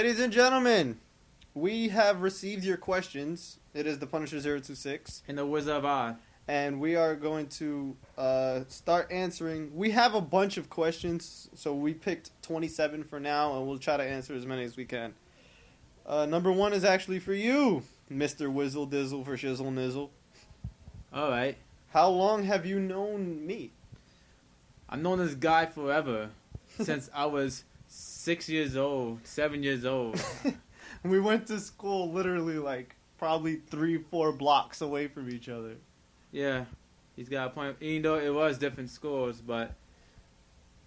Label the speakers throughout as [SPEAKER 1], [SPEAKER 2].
[SPEAKER 1] Ladies and gentlemen, we have received your questions. It is ThePunisher026.
[SPEAKER 2] And the Wizard of Odd.
[SPEAKER 1] And we are going to start answering. We have a bunch of questions, so we picked 27 for now, and we'll try to answer as many as we can. Number one is actually for you, Mr. Whizzle Dizzle for Shizzle Nizzle.
[SPEAKER 2] Alright.
[SPEAKER 1] How long have you known me?
[SPEAKER 2] I've known this guy forever. Since I was 6 years old, 7 years old.
[SPEAKER 1] We went to school literally like probably 3-4 blocks away from each other.
[SPEAKER 2] Yeah. He's got a point. Even though it was different schools, but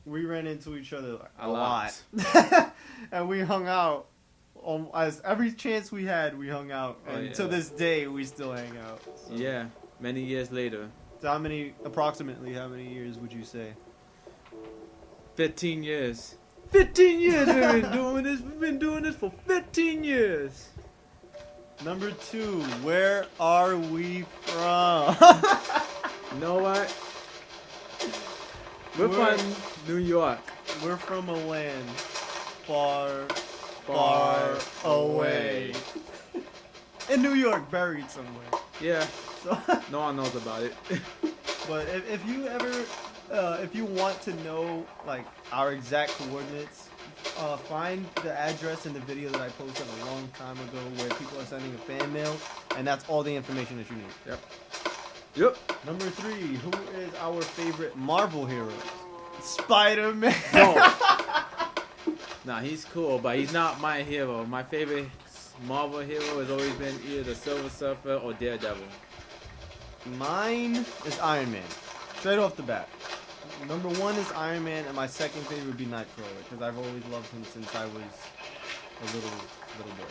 [SPEAKER 1] we ran into each other like,
[SPEAKER 2] a lot.
[SPEAKER 1] And we hung out. As every chance we had, we hung out. And to this day, we still hang out. So.
[SPEAKER 2] Yeah. Many years later.
[SPEAKER 1] So approximately how many years would you say?
[SPEAKER 2] 15 years. 15 years we've been doing this. We've been doing this for 15 years.
[SPEAKER 1] Number two, where are we from?
[SPEAKER 2] You know what? We're from New York.
[SPEAKER 1] We're from a land far, far away. In New York, buried somewhere.
[SPEAKER 2] Yeah.
[SPEAKER 1] So
[SPEAKER 2] no one knows about it.
[SPEAKER 1] But if you ever, if you want to know like our exact coordinates, find the address in the video that I posted a long time ago where people are sending a fan mail, and that's all the information that you need.
[SPEAKER 2] Yep.
[SPEAKER 1] Number three, who is our favorite Marvel hero? Spider-Man.
[SPEAKER 2] No. Nah, he's cool, but he's not my hero. My favorite Marvel hero has always been either the Silver Surfer or Daredevil.
[SPEAKER 1] Mine is Iron Man. Straight off the bat. Number one is Iron Man, and my second favorite would be Nightcrawler, because I've always loved him since I was a little boy.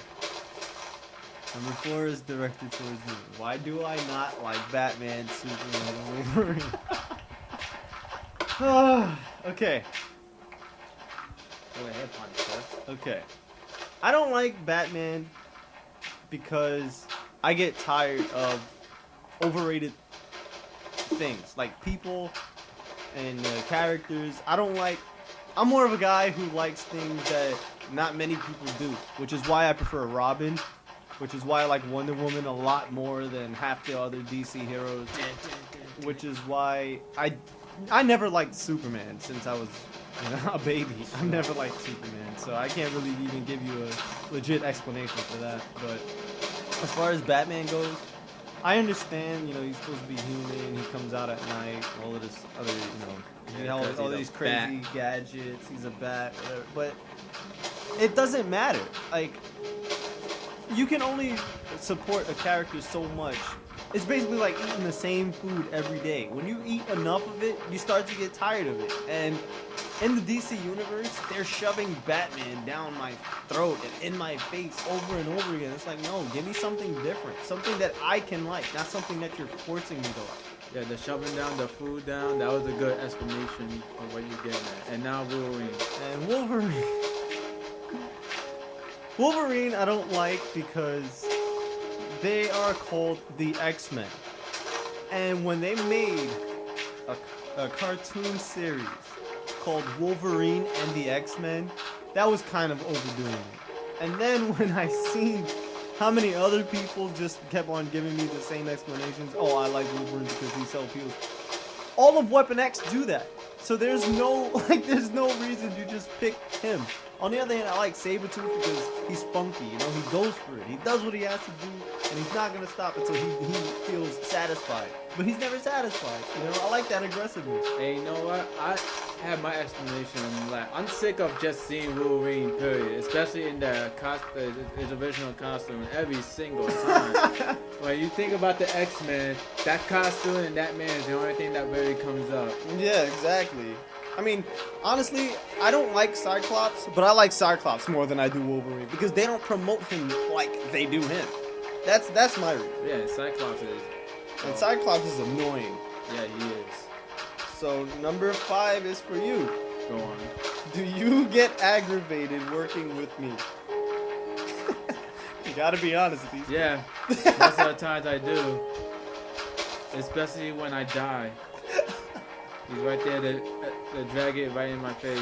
[SPEAKER 1] Number four is directed towards me. Why do I not like Batman, Superman, and Wolverine? Okay.
[SPEAKER 2] Go ahead, Punisher.
[SPEAKER 1] Okay. I don't like Batman because I get tired of overrated things. Like people and characters. I'm more of a guy who likes things that not many people do. Which is why I prefer Robin. Which is why I like Wonder Woman a lot more than half the other DC heroes. Which is why I never liked Superman since I was a baby. I've never liked Superman, so I can't really even give you a legit explanation for that. But as far as Batman goes, I understand, he's supposed to be human, he comes out at night, all of this other, all these crazy gadgets, he's a bat, whatever. But it doesn't matter. Like, you can only support a character so much. It's basically like eating the same food every day. When you eat enough of it, you start to get tired of it. And in the DC universe, they're shoving Batman down my throat and in my face over and over again. It's like, no, give me something different. Something that I can like, not something that you're forcing me to like.
[SPEAKER 2] Yeah, the shoving down the food down, that was a good explanation of what you're getting at. And now Wolverine.
[SPEAKER 1] And Wolverine I don't like because they are called the X-Men. And when they made a cartoon series called Wolverine and the X-Men, that was kind of overdoing it. And then when I seen how many other people just kept on giving me the same explanations, oh, I like Wolverine because he's so cute. All of Weapon X do that. So there's no reason to just pick him. On the other hand, I like Sabretooth because he's funky, he goes for it. He does what he has to do, and he's not going to stop until he feels satisfied. But he's never satisfied, I like that aggressiveness.
[SPEAKER 2] Hey, you know what? I have my explanation on that. I'm sick of just seeing Wolverine, period. Especially in his original costume every single time. When you think about the X-Men, that costume and that man is the only thing that really comes up.
[SPEAKER 1] Yeah, exactly. I mean, honestly, I don't like Cyclops, but I like Cyclops more than I do Wolverine because they don't promote him like they do him. That's my reason.
[SPEAKER 2] Yeah, Cyclops is.
[SPEAKER 1] And Cyclops is annoying.
[SPEAKER 2] Yeah, he is.
[SPEAKER 1] So, number 5 is for you.
[SPEAKER 2] Go on.
[SPEAKER 1] Do you get aggravated working with me? You gotta be honest with these.
[SPEAKER 2] Yeah, most of the times I do. Especially when I die. He's right there to drag it right in my face.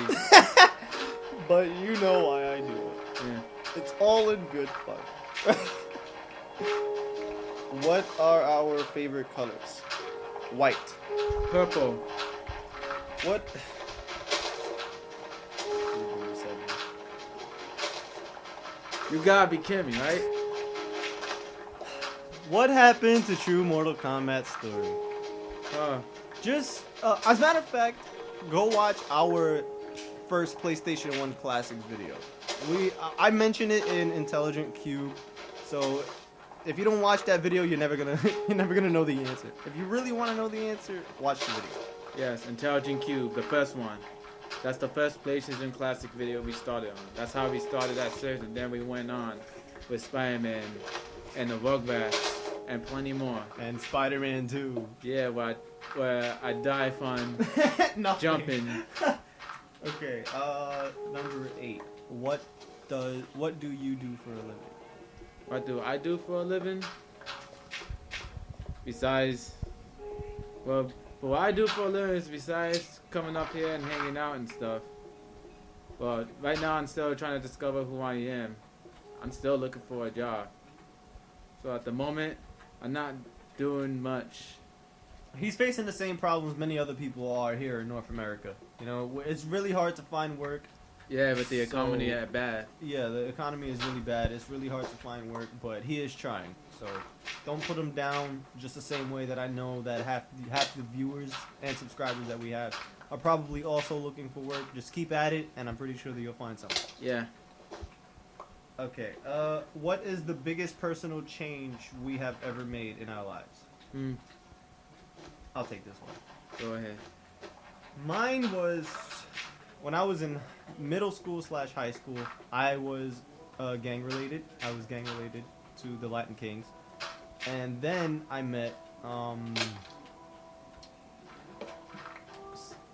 [SPEAKER 1] But you know why I do it.
[SPEAKER 2] Yeah.
[SPEAKER 1] all in good fun. What are our favorite colors? White.
[SPEAKER 2] Purple.
[SPEAKER 1] What?
[SPEAKER 2] You gotta be kidding me, right?
[SPEAKER 1] What happened to true Mortal Kombat story? Just, as a matter of fact, go watch our first PlayStation 1 Classics video. I mentioned it in Intelligent Cube, so if you don't watch that video, you're never gonna know the answer. If you really want to know the answer, watch the video.
[SPEAKER 2] Yes, Intelligent Cube, the first one. That's the first PlayStation Classic video we started on. That's how we started that series, and then we went on with Spider-Man and the Rugrats and plenty more.
[SPEAKER 1] And Spider-Man 2.
[SPEAKER 2] Yeah, where I die fun jumping.
[SPEAKER 1] Okay, number 8. What do you do for a living?
[SPEAKER 2] What do I do for a living? Besides, well, what I do for a living is besides coming up here and hanging out and stuff. But right now I'm still trying to discover who I am. I'm still looking for a job. So at the moment, I'm not doing much.
[SPEAKER 1] He's facing the same problems many other people are here in North America. You know, it's really hard to find work.
[SPEAKER 2] Yeah, but the economy is bad.
[SPEAKER 1] Yeah, the economy is really bad. It's really hard to find work, but he is trying. So don't put him down just the same way that I know that half the viewers and subscribers that we have are probably also looking for work. Just keep at it, and I'm pretty sure that you'll find something.
[SPEAKER 2] Yeah.
[SPEAKER 1] Okay, what is the biggest personal change we have ever made in our lives? I'll take this one.
[SPEAKER 2] Go ahead.
[SPEAKER 1] Mine was when I was in middle school / high school. I was gang related. I was gang related to the Latin Kings, and then I met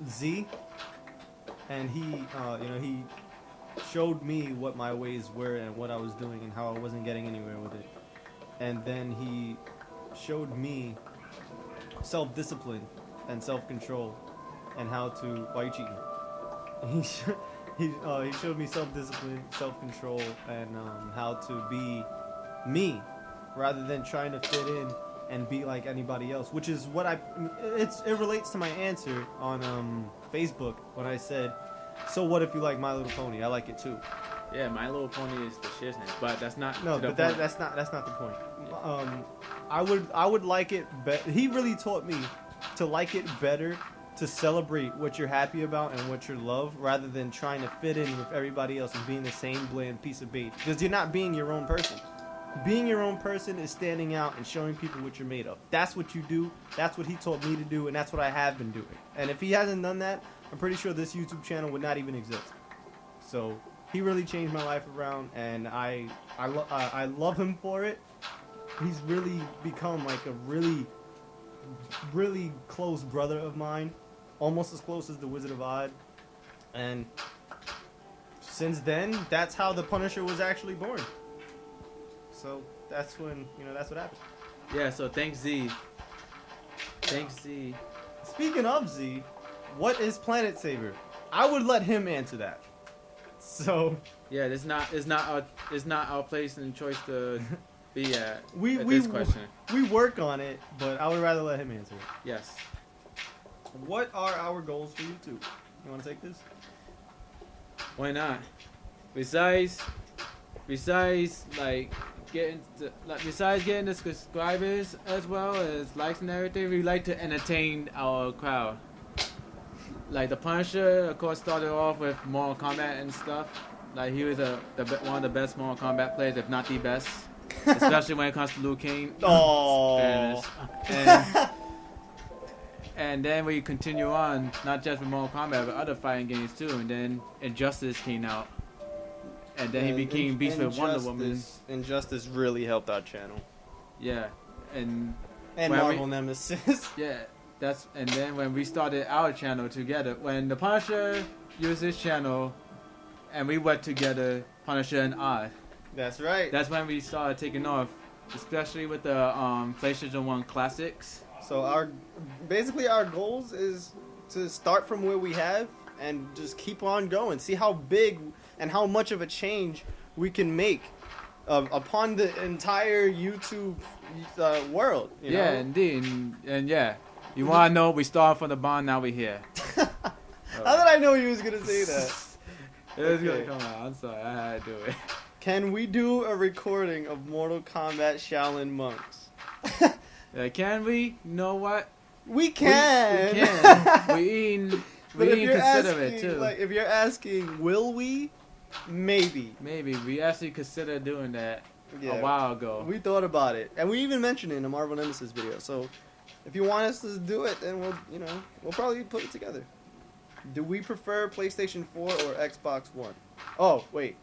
[SPEAKER 1] Z, and he showed me what my ways were and what I was doing and how I wasn't getting anywhere with it, and then he showed me self-discipline and self-control and how to. Why are you cheating? He showed me self-discipline, self-control, and how to be me rather than trying to fit in and be like anybody else, which is what it relates to my answer on Facebook when I said, so what if you like My Little Pony? I like it too.
[SPEAKER 2] Yeah, My Little Pony is the shit, but that's not.
[SPEAKER 1] No, but that's not the point. I would like it better. He really taught me to like it better, to celebrate what you're happy about and what you love, rather than trying to fit in with everybody else and being the same bland piece of bait. Because you're not being your own person. Being your own person is standing out and showing people what you're made of. That's what you do. That's what he taught me to do, and that's what I have been doing. And if he hasn't done that, I'm pretty sure this YouTube channel would not even exist. So he really changed my life around, and I love him for it. He's really become like a really, really close brother of mine, almost as close as the Wizard of Odd. And since then, that's how the Punisher was actually born. So that's when, that's what happened.
[SPEAKER 2] Yeah, so thanks Z. Thanks Z.
[SPEAKER 1] Speaking of Z, what is Planet Saber? I would let him answer that. So
[SPEAKER 2] yeah, it's not our place and choice to be at
[SPEAKER 1] this
[SPEAKER 2] question.
[SPEAKER 1] We work on it, but I would rather let him answer it.
[SPEAKER 2] Yes.
[SPEAKER 1] What are our goals for YouTube? You want to take this?
[SPEAKER 2] Why not? Besides getting the subscribers as well as likes and everything, we like to entertain our crowd. Like the Punisher, of course, started off with Mortal Kombat and stuff. Like he was one of the best Mortal Kombat players, if not the best, especially when it comes to Liu Kang.
[SPEAKER 1] Oh.
[SPEAKER 2] And then we continue on, not just with Mortal Kombat, but other fighting games too. And then Injustice came out. And then he became Beast with Wonder Woman.
[SPEAKER 1] Injustice really helped our channel.
[SPEAKER 2] Yeah. And
[SPEAKER 1] Marvel Nemesis.
[SPEAKER 2] Yeah. And then when we started our channel together, when the Punisher used his channel and we worked together, Punisher and Odd.
[SPEAKER 1] That's right.
[SPEAKER 2] That's when we started taking off, especially with the PlayStation 1 Classics.
[SPEAKER 1] So our goals is to start from where we have and just keep on going. See how big and how much of a change we can make upon the entire YouTube world. You
[SPEAKER 2] Yeah,
[SPEAKER 1] know?
[SPEAKER 2] indeed, and yeah, you want to know? We started from the bottom, now we here.
[SPEAKER 1] How did I know you was gonna say that?
[SPEAKER 2] It was
[SPEAKER 1] Okay.
[SPEAKER 2] gonna come out. I'm sorry, I had to do it.
[SPEAKER 1] Can we do a recording of Mortal Kombat Shaolin Monks?
[SPEAKER 2] Can we? You know what?
[SPEAKER 1] We can.
[SPEAKER 2] We can. We
[SPEAKER 1] But if
[SPEAKER 2] even
[SPEAKER 1] you're
[SPEAKER 2] consider
[SPEAKER 1] asking,
[SPEAKER 2] it too.
[SPEAKER 1] like, if you're asking, will we? Maybe.
[SPEAKER 2] Maybe we actually considered doing that
[SPEAKER 1] Yeah.
[SPEAKER 2] a while ago.
[SPEAKER 1] We thought about it, and we even mentioned it in the Marvel Nemesis video. So, if you want us to do it, then we'll probably put it together. Do we prefer PlayStation 4 or Xbox One? Oh, wait.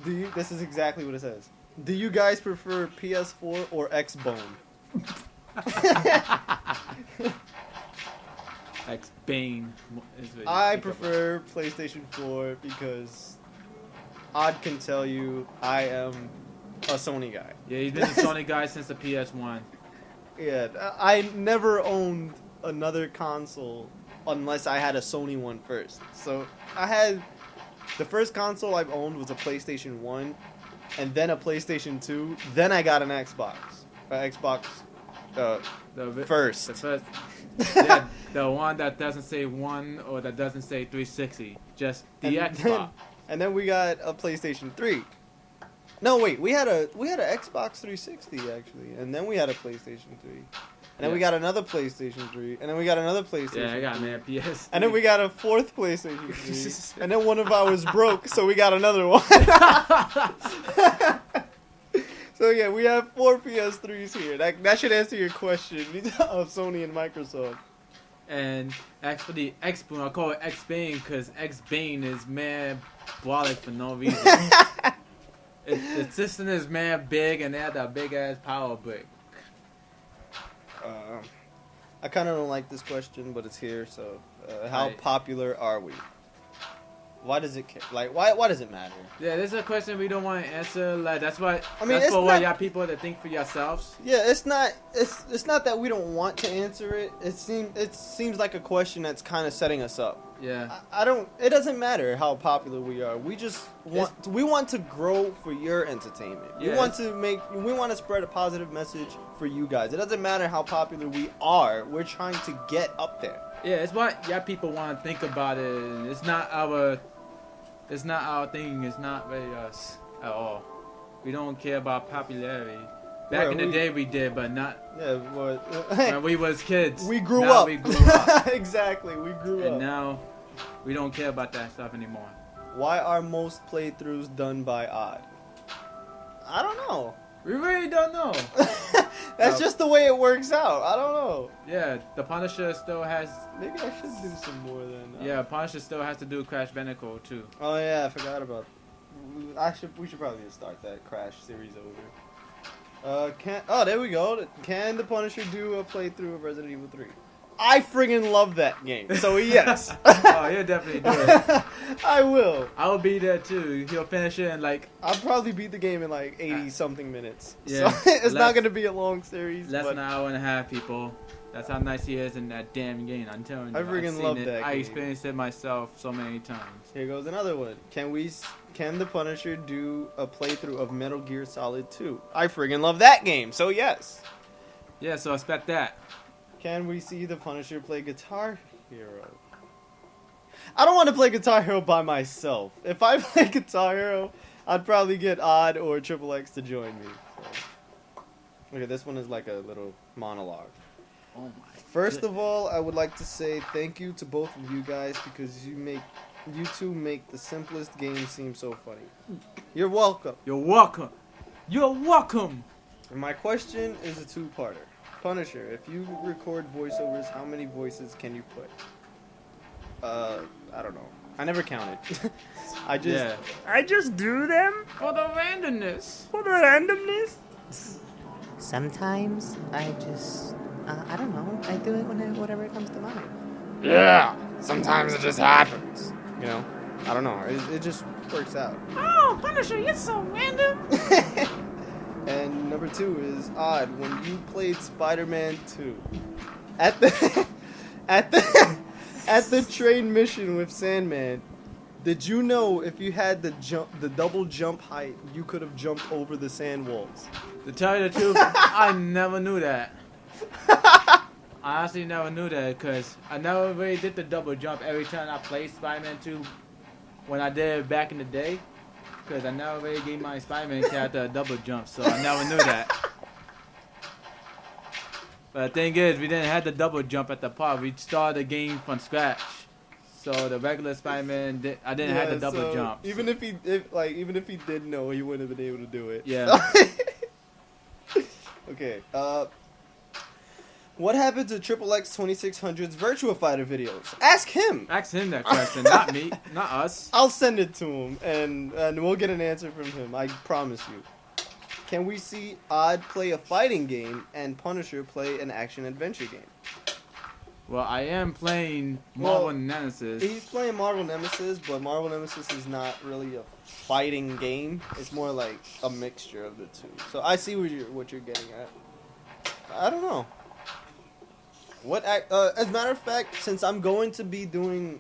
[SPEAKER 1] This is exactly what it says. Do you guys prefer PS4 or Xbone?
[SPEAKER 2] X-Bane is what you
[SPEAKER 1] I
[SPEAKER 2] think about.
[SPEAKER 1] prefer PlayStation 4 because Odd can tell you I am a Sony guy.
[SPEAKER 2] Yeah, he's been a Sony guy since the PS1.
[SPEAKER 1] Yeah, I never owned another console unless I had a Sony one first. So I had the first console I've owned was a PlayStation 1, and then a PlayStation 2. Then I got an Xbox. First.
[SPEAKER 2] The first. Yeah, the one that doesn't say 1 or that doesn't say 360. Just the Xbox.
[SPEAKER 1] And then we got a PlayStation 3. No, wait, we had a Xbox 360 actually, and then we had a PlayStation 3. And then we got another PlayStation 3, and then we got another PlayStation
[SPEAKER 2] Yeah, I got
[SPEAKER 1] 3.
[SPEAKER 2] man PS.
[SPEAKER 1] And then we got a fourth PlayStation 3. And then one of ours broke, so we got another one. So yeah, we have 4 PS3s here. That should answer your question of Sony and Microsoft.
[SPEAKER 2] And as for the X-Bone, I call it X-Bane because X-Bane is man brolic for no reason. Its system is man big, and they have that big ass power brick.
[SPEAKER 1] I kind of don't like this question, but it's here. So, how
[SPEAKER 2] Right.
[SPEAKER 1] popular are we? Why does it why does it matter?
[SPEAKER 2] Yeah, this is a question we don't want to answer. Like that's why.
[SPEAKER 1] I mean,
[SPEAKER 2] that's
[SPEAKER 1] it's
[SPEAKER 2] for what
[SPEAKER 1] not-
[SPEAKER 2] y'all people that think for yourselves.
[SPEAKER 1] Yeah, it's not that we don't want to answer it. It seems like a question that's kind of setting us up.
[SPEAKER 2] Yeah.
[SPEAKER 1] I don't. It doesn't matter how popular we are. We just want to grow for your entertainment.
[SPEAKER 2] Yeah,
[SPEAKER 1] We want to spread a positive message for you guys. It doesn't matter how popular we are. We're trying to get up there.
[SPEAKER 2] Yeah, it's what y'all people want to think about it. It's not our thing. It's not really us at all. We don't care about popularity. Back
[SPEAKER 1] Yeah,
[SPEAKER 2] in the day we did, but not
[SPEAKER 1] Yeah, but
[SPEAKER 2] when we was kids.
[SPEAKER 1] we grew
[SPEAKER 2] Now
[SPEAKER 1] up.
[SPEAKER 2] We grew up.
[SPEAKER 1] Exactly, we grew
[SPEAKER 2] And
[SPEAKER 1] up.
[SPEAKER 2] now we don't care about that stuff anymore.
[SPEAKER 1] Why are most playthroughs done by Odd? I don't know.
[SPEAKER 2] We really don't know.
[SPEAKER 1] That's
[SPEAKER 2] No.
[SPEAKER 1] just the way it works out. I don't know.
[SPEAKER 2] Yeah, the Punisher still has.
[SPEAKER 1] Maybe I should do some more then.
[SPEAKER 2] Yeah, Punisher still has to do Crash Bandicoot too.
[SPEAKER 1] Oh yeah, I forgot about. We should probably just start that Crash series over. There we go. Can the Punisher do a playthrough of Resident Evil 3? I friggin' love that game. So yes.
[SPEAKER 2] Oh, he'll definitely do it.
[SPEAKER 1] I will.
[SPEAKER 2] I will be there too. He'll finish it in like
[SPEAKER 1] I'll probably beat the game in like 80 something minutes.
[SPEAKER 2] Yeah.
[SPEAKER 1] So it's
[SPEAKER 2] Less-
[SPEAKER 1] not gonna be a long series.
[SPEAKER 2] less
[SPEAKER 1] but
[SPEAKER 2] than an hour and a half, people. That's how nice he is in that damn game. I'm telling you.
[SPEAKER 1] I
[SPEAKER 2] I've
[SPEAKER 1] friggin'
[SPEAKER 2] seen
[SPEAKER 1] love
[SPEAKER 2] it.
[SPEAKER 1] that
[SPEAKER 2] I
[SPEAKER 1] game.
[SPEAKER 2] experienced it myself so many times.
[SPEAKER 1] Here goes another one. Can the Punisher do a playthrough of Metal Gear Solid 2? I friggin' love that game. So yes.
[SPEAKER 2] Yeah, so expect that.
[SPEAKER 1] Can we see the Punisher play Guitar Hero? I don't want to play Guitar Hero by myself. If I play Guitar Hero, I'd probably get Odd or Triple X to join me. So. Okay, this one is like a little monologue.
[SPEAKER 2] Oh my.
[SPEAKER 1] First of all, I would like to say thank you to both of you guys because you two make the simplest game seem so funny. You're welcome.
[SPEAKER 2] You're welcome. You're welcome.
[SPEAKER 1] And my question is a two-parter. Punisher, if you record voiceovers, how many voices can you put? I don't know. I never counted. I just do them
[SPEAKER 2] For the randomness.
[SPEAKER 1] for the randomness.
[SPEAKER 3] Sometimes I just, I don't know, I do it whatever comes to mind.
[SPEAKER 1] Yeah. Sometimes it just happens. You know. I don't know. It just works out.
[SPEAKER 2] Oh, Punisher, you're so random.
[SPEAKER 1] And number 2 is Odd. When you played Spider-Man 2, at the train mission with Sandman, Did you know if you had the double jump height, you could have jumped over the sand walls?
[SPEAKER 2] To tell you the truth, I never knew that. I honestly never knew that because I never really did the double jump every time I played Spider-Man 2 when I did it back in the day. Because I never really gave my Spider-Man character a double jump, so I never knew that. But the thing is, we didn't have the double jump at the part. We started the game from scratch. So the regular Spider-Man, I didn't have the double jump.
[SPEAKER 1] Even if he did know, he wouldn't have been able to do it.
[SPEAKER 2] Yeah.
[SPEAKER 1] Okay. What happened to XXX 2600's Virtua Fighter videos? Ask him.
[SPEAKER 2] Ask him that question, not me, not us.
[SPEAKER 1] I'll send it to him, and we'll get an answer from him. I promise you. Can we see Odd play a fighting game and Punisher play an action-adventure game?
[SPEAKER 2] Well, I am playing Marvel Nemesis.
[SPEAKER 1] He's playing Marvel Nemesis, but Marvel Nemesis is not really a fighting game. It's more like a mixture of the two. So I see what you're getting at. I don't know. As a matter of fact, since I'm going to be doing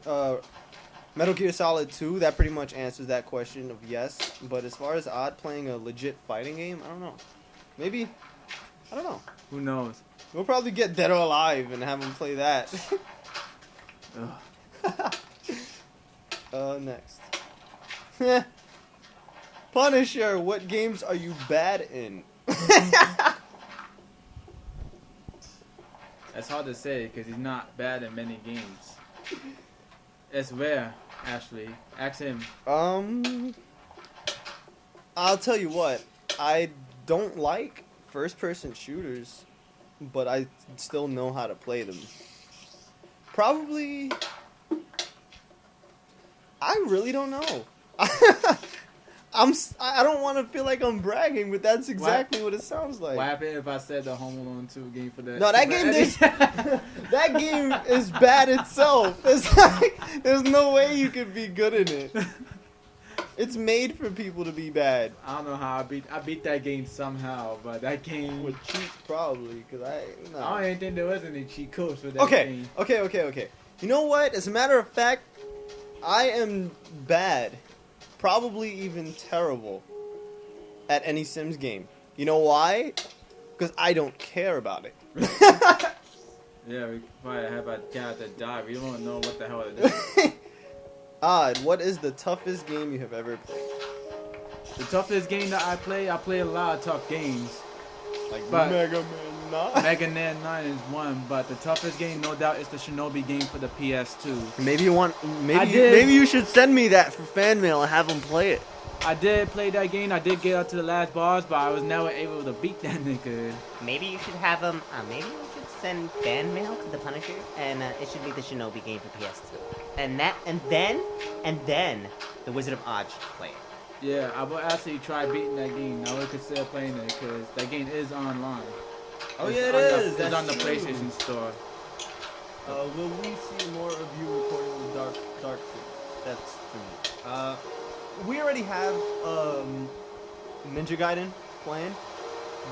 [SPEAKER 1] Metal Gear Solid 2, that pretty much answers that question of yes. But as far as Odd playing a legit fighting game, I don't know. Maybe, I don't know.
[SPEAKER 2] Who knows?
[SPEAKER 1] We'll probably get Dead or Alive and have him play that. Next. Punisher, what games are you bad in?
[SPEAKER 2] That's hard to say because he's not bad in many games. It's rare, actually. Ask him.
[SPEAKER 1] I'll tell you what. I don't like first-person shooters, but I still know how to play them. Probably. I really don't know. I don't want to feel like I'm bragging, but that's exactly what it sounds like.
[SPEAKER 2] What happened if I said the Home Alone 2 game for that?
[SPEAKER 1] No, that game that game is bad itself. There's no way you could be good in it. It's made for people to be bad.
[SPEAKER 2] I don't know how I beat that game somehow, but that game
[SPEAKER 1] With cheats probably, because
[SPEAKER 2] I don't even think there was any cheat codes for that game.
[SPEAKER 1] Okay. You know what? As a matter of fact, I am bad. Probably even terrible at any Sims game. You know why? Because I don't care about it.
[SPEAKER 2] Yeah, we probably have a character die. We don't know what the hell it is.
[SPEAKER 1] Odd, what is the toughest game you have ever played?
[SPEAKER 2] The toughest game that I play a lot of tough games.
[SPEAKER 1] Like
[SPEAKER 2] But-
[SPEAKER 1] Mega Man 9?
[SPEAKER 2] Mega Man 9 is one, but the toughest game, no doubt, is the Shinobi game for the PS2.
[SPEAKER 1] Maybe
[SPEAKER 2] did.
[SPEAKER 1] you should send me that for fan mail and have him play it.
[SPEAKER 2] I did play that game. I did get up to the last boss, but I was never able to beat that nigga.
[SPEAKER 3] Maybe you should have him. Maybe you should send fan mail to the Punisher, and it should be the Shinobi game for PS2. And then the Wizard of Oz should play it.
[SPEAKER 2] Yeah, I will actually try beating that game. I would consider playing it because that game is online.
[SPEAKER 1] Oh
[SPEAKER 2] It's
[SPEAKER 1] yeah, it
[SPEAKER 2] on
[SPEAKER 1] is.
[SPEAKER 2] It's
[SPEAKER 1] That's
[SPEAKER 2] on the
[SPEAKER 1] true.
[SPEAKER 2] PlayStation Store.
[SPEAKER 1] Will we see more of you recording with Dark City? That's for me. We already have Ninja Gaiden planned,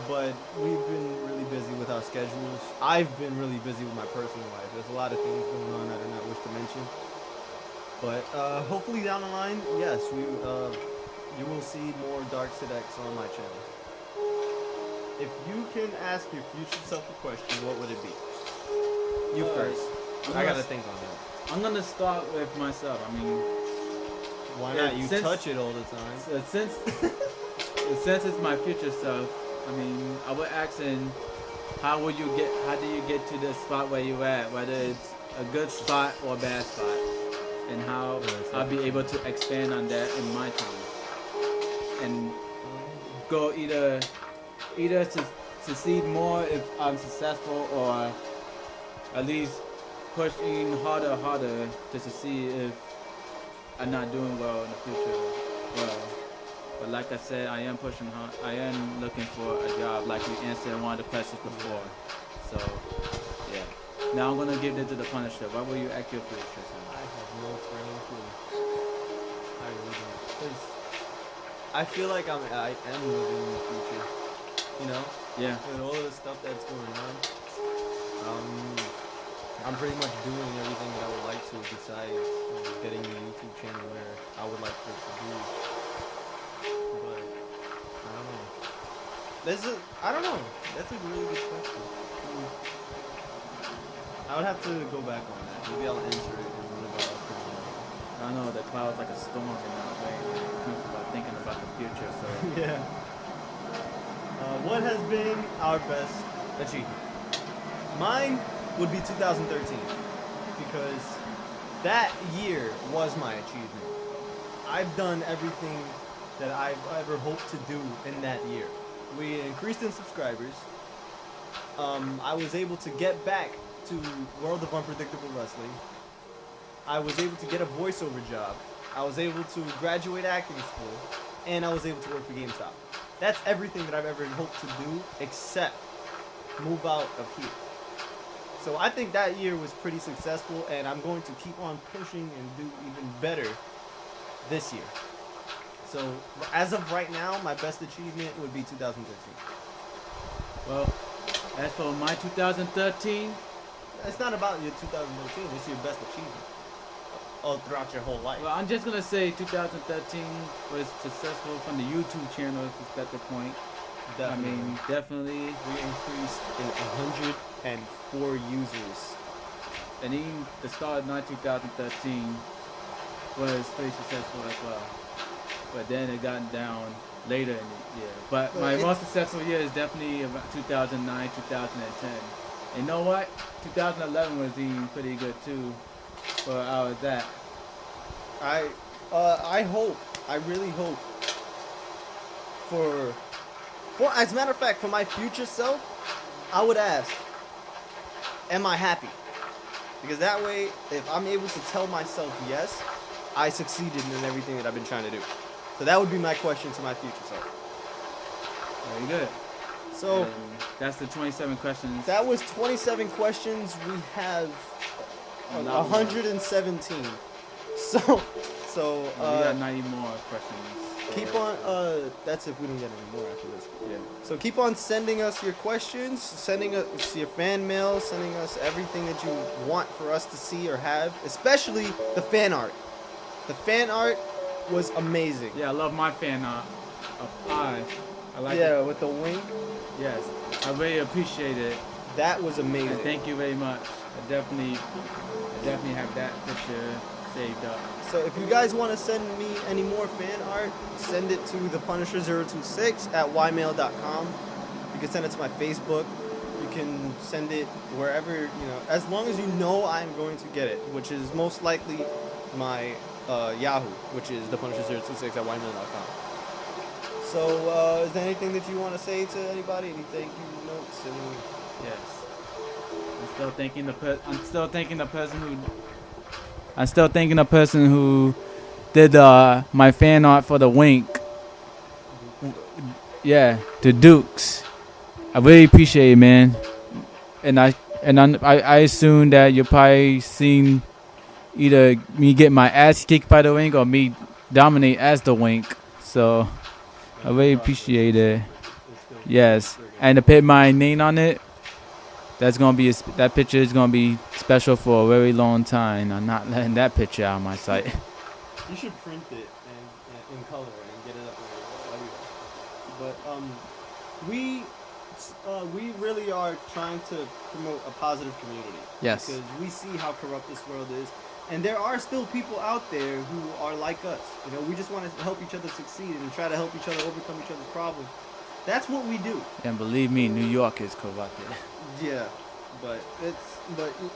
[SPEAKER 1] but we've been really busy with our schedules. I've been really busy with my personal life. There's a lot of things going on I do not wish to mention. But hopefully down the line, yes, you will see more Dark Sidex on my channel. If you can ask your future self a question, what would it be? You first. I gotta think on that.
[SPEAKER 2] I'm gonna start with myself. I mean,
[SPEAKER 1] Why
[SPEAKER 2] Yeah,
[SPEAKER 1] not? You
[SPEAKER 2] since-
[SPEAKER 1] touch it all the time.
[SPEAKER 2] since it's my future self, I mean, I would ask him, how do you get to the spot where you at? Whether it's a good spot or a bad spot, and how I'll be able to expand on that in my time, and go either to succeed more if I'm successful, or at least pushing harder to succeed if I'm not doing well in the future. Well, but like I said, I am pushing hard. I am looking for a job, like we answered one of the questions before. So, yeah. Now I'm gonna give it to the Punisher. What will you act your future?
[SPEAKER 1] I have no freaking clue. I really don't. 'Cause I feel like I am living in the future. You know?
[SPEAKER 2] Yeah.
[SPEAKER 1] With all the stuff that's going on. I'm pretty much doing everything that I would like to besides getting a YouTube channel where I would like for it to be. But I don't know. I don't know. That's a really good question. I would have to go back on that. Maybe I'll answer it in one of our upcoming.
[SPEAKER 2] I know the cloud's like a storm in that way. About thinking about the future, so
[SPEAKER 1] Yeah. What has been our best achievement? Mine would be 2013 because that year was my achievement. I've done everything that I've ever hoped to do in that year. We increased in subscribers. I was able to get back to World of Unpredictable Wrestling. I was able to get a voiceover job. I was able to graduate acting school, and I was able to work for GameStop. That's everything that I've ever hoped to do except move out of here. So I think that year was pretty successful, and I'm going to keep on pushing and do even better this year. So as of right now, my best achievement would be 2013.
[SPEAKER 2] well, as for my 2013,
[SPEAKER 1] It's not about your 2013, it's your best achievement. All throughout your whole life.
[SPEAKER 2] well, I'm just gonna say 2013 was successful from the YouTube channel perspective point.
[SPEAKER 1] Definitely.
[SPEAKER 2] I mean, definitely,
[SPEAKER 1] we increased in 104 users.
[SPEAKER 2] and even the start of my 2013 was pretty successful as well. But then it got down later in the year. But my most successful year is definitely about 2009, 2010. And you know what? 2011 was even pretty good too. For our that.
[SPEAKER 1] I hope, I really hope for as a matter of fact, for my future self, I would ask, am I happy? Because that way, if I'm able to tell myself yes, I succeeded in everything that I've been trying to do. So that would be my question to my future self.
[SPEAKER 2] Very good.
[SPEAKER 1] So
[SPEAKER 2] And that's the 27 questions.
[SPEAKER 1] that was 27 questions. We have 117. So
[SPEAKER 2] We got 90 more questions.
[SPEAKER 1] keep on. That's if we don't get any more after this.
[SPEAKER 2] Yeah.
[SPEAKER 1] So keep on sending us your questions, sending us your fan mail, sending us everything that you want for us to see or have, especially the fan art. The fan art was amazing.
[SPEAKER 2] Yeah, I love my fan art of I like
[SPEAKER 1] Yeah,
[SPEAKER 2] it.
[SPEAKER 1] with the wink,
[SPEAKER 2] Yes. I really appreciate it.
[SPEAKER 1] that was amazing.
[SPEAKER 2] And thank you very much. I definitely have that picture saved up.
[SPEAKER 1] So if you guys want to send me any more fan art, send it to ThePunisher026 at ymail.com. You can send it to my Facebook. You can send it wherever, as long as you know I'm going to get it, which is most likely my Yahoo, which is ThePunisher026 at ymail.com. So is there anything that you want to say to anybody? Any thank you notes?
[SPEAKER 2] Yes. I'm still thanking the person who did my fan art for the wink. Yeah, the Dukes. I really appreciate it, man. And I assume that you're probably seen either me get my ass kicked by the wink or me dominate as the wink. So I really appreciate it. Yes, and to put my name on it, that picture is gonna be special for a very long time. I'm not letting that picture out of my sight.
[SPEAKER 1] You should print it in color and get it up everywhere. But we really are trying to promote a positive community.
[SPEAKER 2] Yes.
[SPEAKER 1] Because we see how corrupt this world is, and there are still people out there who are like us. We just want to help each other succeed and try to help each other overcome each other's problems. That's what we do.
[SPEAKER 2] And believe me, New York is corrupted.
[SPEAKER 1] Yeah, but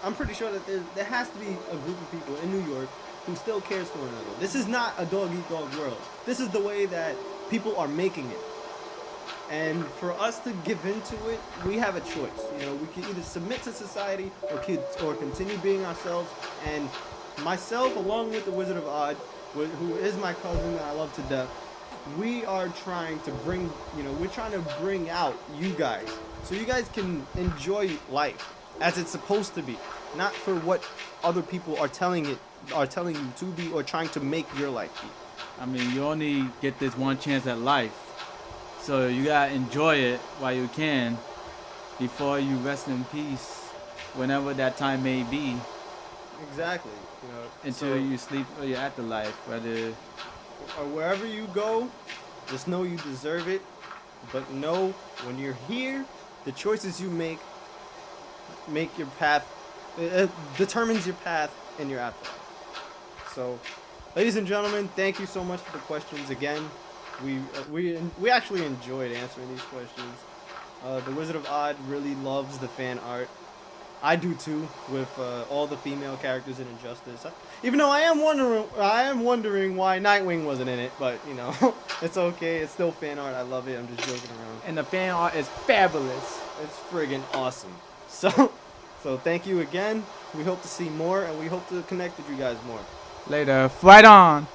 [SPEAKER 1] I'm pretty sure that there has to be a group of people in New York who still cares for one another. This is not a dog-eat-dog world. This is the way that people are making it. And for us to give into it, we have a choice. We can either submit to society or continue being ourselves. And myself, along with the Wizard of Odd, who is my cousin that I love to death, we are trying to bring out you guys, so you guys can enjoy life as it's supposed to be, not for what other people are telling you to be or trying to make your life be.
[SPEAKER 2] I mean, you only get this one chance at life, so you gotta enjoy it while you can before you rest in peace whenever that time may be,
[SPEAKER 1] Exactly. You know,
[SPEAKER 2] until you sleep or your afterlife, whether
[SPEAKER 1] or wherever you go, just know you deserve it. But know when you're here, the choices you make your path. It determines your path in your afterlife. So, ladies and gentlemen, thank you so much for the questions again. We actually enjoyed answering these questions. The Wizard of Odd really loves the fan art. I do too, with all the female characters in Injustice. Even though I am wondering why Nightwing wasn't in it, but you know, it's okay. It's still fan art. I love it. I'm just joking around.
[SPEAKER 2] and the fan art is fabulous.
[SPEAKER 1] It's friggin' awesome. So thank you again. We hope to see more, and we hope to connect with you guys more.
[SPEAKER 2] Later, fight on.